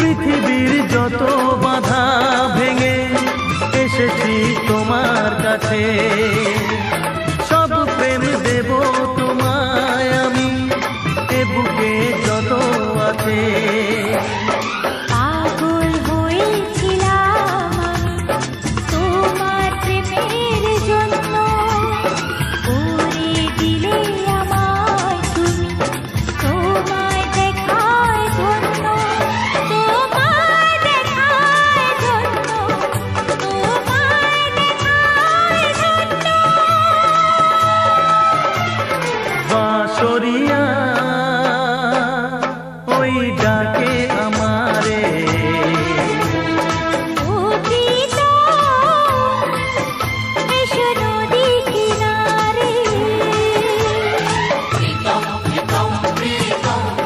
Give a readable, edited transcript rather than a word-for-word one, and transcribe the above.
পৃথিবীর যত বাধা ভেঙে এসেছি তোমার কাছে, সব প্রেম দেব তোমায় আমি, এ বুকে যত আছে। পাগল হয়েছিলাম তোমার প্রেমের জন্য, করে দিলে আমায় তুমি, তোমায় দেখায় ধন্য, তোমায় দেখায় ধন্য, তোমায় দেখায় ধন্য। বাঁশরিয়া ওই ডাক